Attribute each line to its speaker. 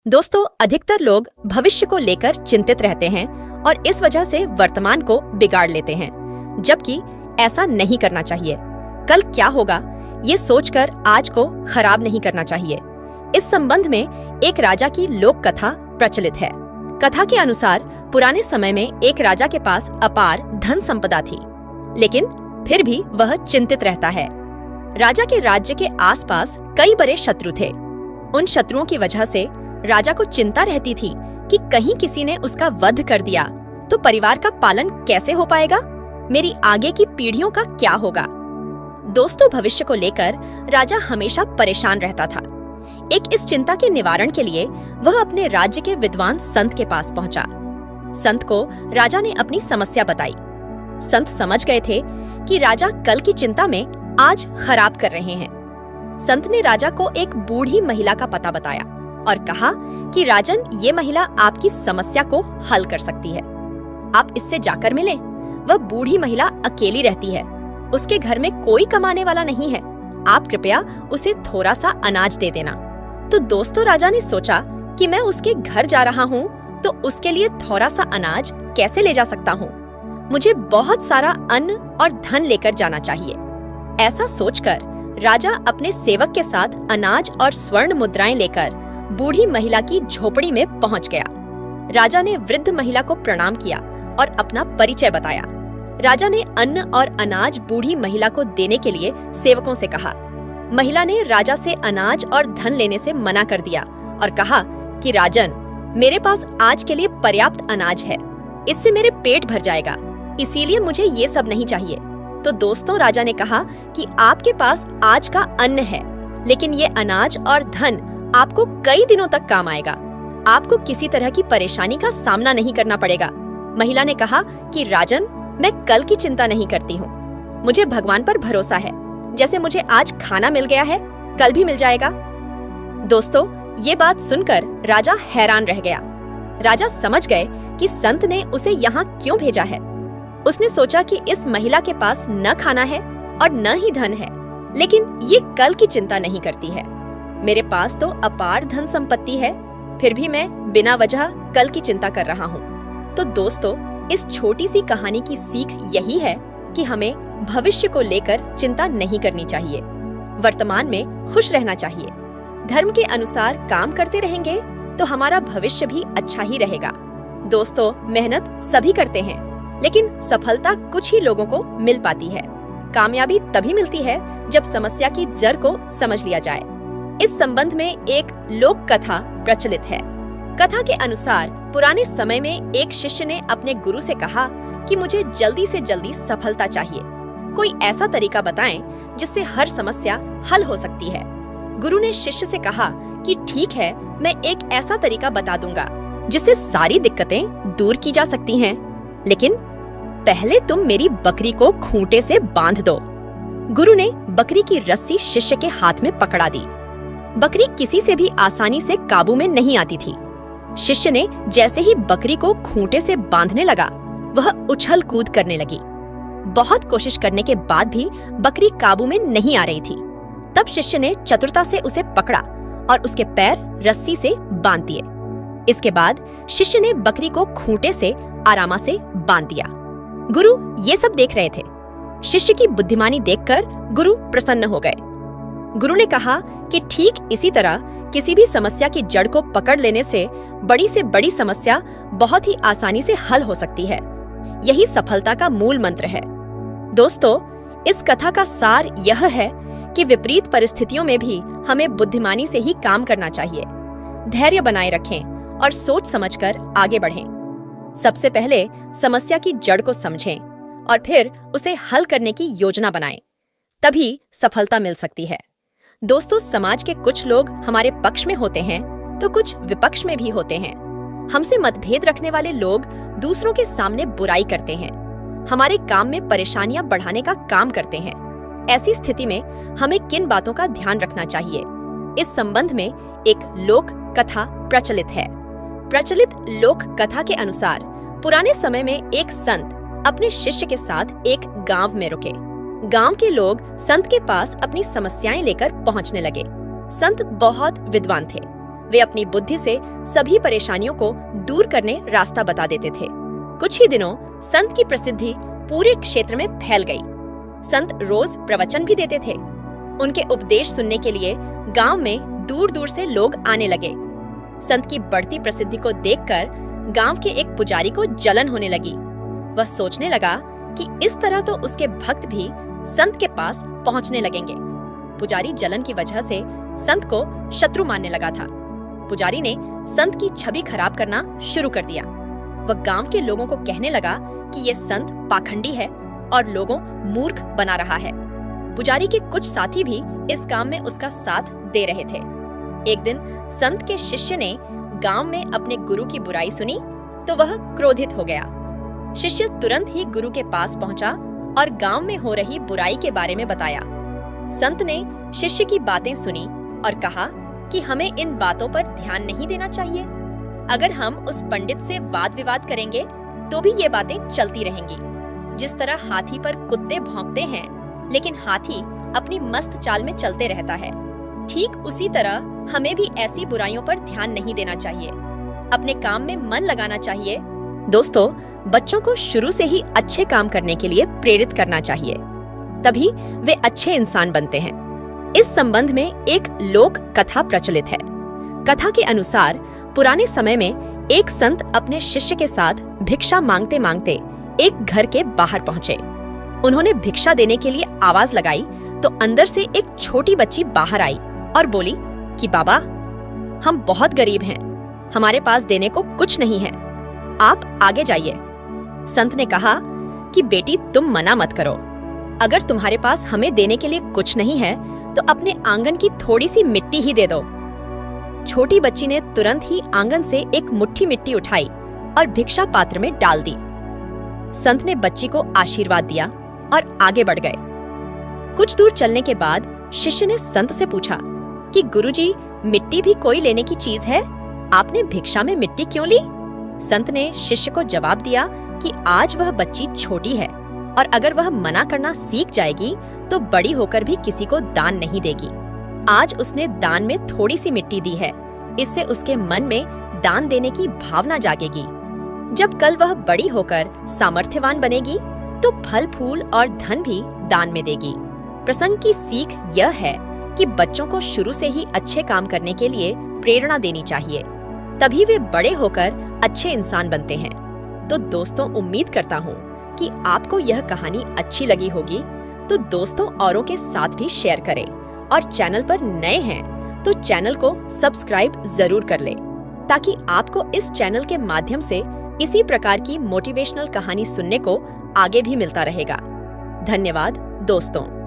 Speaker 1: दोस्तों, अधिकतर लोग भविष्य को लेकर चिंतित रहते हैं और इस वजह से वर्तमान को बिगाड़ लेते हैं, जबकि ऐसा नहीं करना चाहिए। कल क्या होगा ये सोचकर आज को खराब नहीं करना चाहिए। इस संबंध में एक राजा की लोक कथा प्रचलित है। कथा के अनुसार पुराने समय में एक राजा के पास अपार धन संपदा थी, लेकिन फिर भी वह चिंतित रहता है। राजा के राज्य के आसपास कई बड़े शत्रु थे। उन शत्रुओं की वजह से राजा को चिंता रहती थी कि कहीं किसी ने उसका वध कर दिया तो परिवार का पालन कैसे हो पाएगा, मेरी आगे की पीढ़ियों का क्या होगा। दोस्तों, भविष्य को लेकर राजा हमेशा परेशान रहता था। एक इस चिंता के निवारण के लिए वह अपने राज्य के विद्वान संत के पास पहुंचा। संत को राजा ने अपनी समस्या बताई। संत समझ गए थे कि राजा कल की चिंता में आज खराब कर रहे हैं। संत ने राजा को एक बूढ़ी महिला का पता बताया और कहा कि राजन, ये महिला आपकी समस्या को हल कर सकती है। आप इससे जाकर मिलें। वह बूढ़ी महिला अकेली रहती है, उसके घर में कोई कमाने वाला नहीं है। आप कृपया उसे थोड़ा सा अनाज दे देना। तो दोस्तों, राजा ने सोचा कि मैं उसके घर जा रहा हूँ तो उसके लिए थोड़ा सा अनाज कैसे ले जा सकता हूँ। मुझे बहुत सारा अन्न और धन लेकर जाना चाहिए। ऐसा सोचकर राजा अपने सेवक के साथ अनाज और स्वर्ण मुद्राएं लेकर बूढ़ी महिला की झोपड़ी में पहुंच गया। राजा ने वृद्ध महिला को प्रणाम किया और अपना परिचय बताया। राजा ने अन्न और अनाज बूढ़ी महिला को देने के लिए सेवकों से कहा। महिला ने राजा से अनाज और धन लेने से मना कर दिया और कहा कि राजन, मेरे पास आज के लिए पर्याप्त अनाज है, इससे मेरे पेट भर जाएगा, इसीलिए मुझे ये सब नहीं चाहिए। तो दोस्तों, राजा ने कहा कि आपके पास आज का अन्न है, लेकिन ये अनाज और धन आपको कई दिनों तक काम आएगा। आपको किसी तरह की परेशानी का सामना नहीं करना पड़ेगा। महिला ने कहा कि राजन, मैं कल की चिंता नहीं करती हूँ। मुझे भगवान पर भरोसा है। जैसे मुझे आज खाना मिल गया है, कल भी मिल जाएगा। दोस्तों, ये बात सुनकर राजा हैरान रह गया। राजा समझ गए कि संत ने उसे यहाँ क्यों भेजा है। उसने सोचा कि इस महिला के पास न खाना है और न ही धन है, लेकिन ये कल की चिंता नहीं करती है। मेरे पास तो अपार धन संपत्ति है, फिर भी मैं बिना वजह कल की चिंता कर रहा हूँ। तो दोस्तों, इस छोटी सी कहानी की सीख यही है कि हमें भविष्य को लेकर चिंता नहीं करनी चाहिए। वर्तमान में खुश रहना चाहिए। धर्म के अनुसार काम करते रहेंगे तो हमारा भविष्य भी अच्छा ही रहेगा। दोस्तों, मेहनत सभी करते हैं, लेकिन सफलता कुछ ही लोगों को मिल पाती है। कामयाबी तभी मिलती है जब समस्या की जड़ को समझ लिया जाए। इस संबंध में एक लोक कथा प्रचलित है। कथा के अनुसार पुराने समय में एक शिष्य ने अपने गुरु से कहा कि मुझे जल्दी से जल्दी सफलता चाहिए। कोई ऐसा तरीका बताएं जिससे हर समस्या हल हो सकती है। गुरु ने शिष्य से कहा कि ठीक है, मैं एक ऐसा तरीका बता दूंगा जिससे सारी दिक्कतें दूर की जा सकती हैं, लेकिन पहले तुम मेरी बकरी को खूंटे से बांध दो। गुरु ने बकरी की रस्सी शिष्य के हाथ में पकड़ा दी। बकरी किसी से भी आसानी से काबू में नहीं आती थी। शिष्य ने जैसे ही बकरी को खूंटे से बांधने लगा, वह उछल कूद करने लगी। बहुत कोशिश करने के बाद भी बकरी काबू में नहीं आ रही थी। तब शिष्य ने चतुरता से उसे पकड़ा और उसके पैर रस्सी से बांध दिए। इसके बाद शिष्य ने बकरी को खूंटे से आराम से बांध दिया। गुरु ये सब देख रहे थे। शिष्य की बुद्धिमानी देखकर गुरु प्रसन्न हो गए। गुरु ने कहा कि ठीक इसी तरह किसी भी समस्या की जड़ को पकड़ लेने से बड़ी समस्या बहुत ही आसानी से हल हो सकती है। यही सफलता का मूल मंत्र है। दोस्तों, इस कथा का सार यह है कि विपरीत परिस्थितियों में भी हमें बुद्धिमानी से ही काम करना चाहिए। धैर्य बनाए रखें और सोच समझकर आगे बढ़ें। सबसे पहले समस्या की जड़ को समझें और फिर उसे हल करने की योजना बनाएं। तभी सफलता मिल सकती है। दोस्तों, समाज के कुछ लोग हमारे पक्ष में होते हैं तो कुछ विपक्ष में भी होते हैं। हमसे मतभेद रखने वाले लोग दूसरों के सामने बुराई करते हैं, हमारे काम में परेशानियां बढ़ाने का काम करते हैं। ऐसी स्थिति में हमें किन बातों का ध्यान रखना चाहिए, इस संबंध में एक लोक कथा प्रचलित है। प्रचलित लोक कथा के अनुसार पुराने समय में एक संत अपने शिष्य के साथ एक गांव में रुके। गांव के लोग संत के पास अपनी समस्याएं लेकर पहुंचने लगे। संत बहुत विद्वान थे। वे अपनी बुद्धि से सभी परेशानियों को दूर करने रास्ता बता देते थे। कुछ ही दिनों संत की प्रसिद्धि पूरे क्षेत्र में फैल गई। संत रोज प्रवचन भी देते थे। उनके उपदेश सुनने के लिए गांव में दूर दूर से लोग आने लगे। संत की बढ़ती प्रसिद्धि को देखकर गांव के एक पुजारी को जलन होने लगी। वह सोचने लगा कि इस तरह तो उसके भक्त भी संत के पास पहुंचने लगेंगे। पुजारी जलन की वजह से संत को शत्रु मानने लगा था। पुजारी ने संत की छवि खराब करना शुरू कर दिया। वह गांव के लोगों को कहने लगा कि ये संत पाखंडी है और लोगों मूर्ख बना रहा है। पुजारी के कुछ साथी भी इस काम में उसका साथ दे रहे थे। एक दिन संत के शिष्य ने गांव में अपने गुरु की बुराई सुनी तो वह क्रोधित हो गया। शिष्य तुरंत ही गुरु के पास पहुंचा और गांव में हो रही बुराई के बारे में बताया। संत ने शिष्य की बातें सुनी और कहा कि हमें इन बातों पर ध्यान नहीं देना चाहिए। अगर हम उस पंडित से वाद विवाद करेंगे तो भी ये बातें चलती रहेंगी। जिस तरह हाथी पर कुत्ते भौंकते हैं लेकिन हाथी अपनी मस्त चाल में चलते रहता है, ठीक उसी तरह हमें भी ऐसी बुराइयों पर ध्यान नहीं देना चाहिए। अपने काम में मन लगाना चाहिए। दोस्तों, बच्चों को शुरू से ही अच्छे काम करने के लिए प्रेरित करना चाहिए, तभी वे अच्छे इंसान बनते हैं। इस संबंध में एक लोक कथा प्रचलित है। कथा के अनुसार पुराने समय में एक संत अपने शिष्य के साथ भिक्षा मांगते मांगते एक घर के बाहर पहुंचे। उन्होंने भिक्षा देने के लिए आवाज लगाई तो अंदर से एक छोटी बच्ची बाहर आई और बोली कि बाबा, हम बहुत गरीब हैं, हमारे पास देने को कुछ नहीं है, आप आगे जाइए। संत ने कहा कि बेटी, तुम मना मत करो। अगर तुम्हारे पास हमें देने के लिए कुछ नहीं है तो अपने आंगन की थोड़ी सी मिट्टी ही दे दो। छोटी बच्ची ने तुरंत ही आंगन से एक मुट्ठी मिट्टी उठाई और भिक्षा पात्र में डाल दी। संत ने बच्ची को आशीर्वाद दिया और आगे बढ़ गए। कुछ दूर चलने के बाद शिष्य ने संत से पूछा कि गुरुजी, मिट्टी भी कोई लेने की चीज है, आपने भिक्षा में मिट्टी क्यों ली? संत ने शिष्य को जवाब दिया कि आज वह बच्ची छोटी है और अगर वह मना करना सीख जाएगी तो बड़ी होकर भी किसी को दान नहीं देगी। आज उसने दान में थोड़ी सी मिट्टी दी है, इससे उसके मन में दान देने की भावना जागेगी। जब कल वह बड़ी होकर सामर्थ्यवान बनेगी तो फल फूल और धन भी दान में देगी। प्रसंग की सीख यह है कि बच्चों को शुरू से ही अच्छे काम करने के लिए प्रेरणा देनी चाहिए, तभी वे बड़े होकर अच्छे इंसान बनते हैं। तो दोस्तों, उम्मीद करता हूँ कि आपको यह कहानी अच्छी लगी होगी, तो दोस्तों औरों के साथ भी शेयर करें और चैनल पर नए हैं तो चैनल को सब्सक्राइब जरूर कर लें, ताकि आपको इस चैनल के माध्यम से इसी प्रकार की मोटिवेशनल कहानी सुनने को आगे भी मिलता रहेगा। धन्यवाद दोस्तों।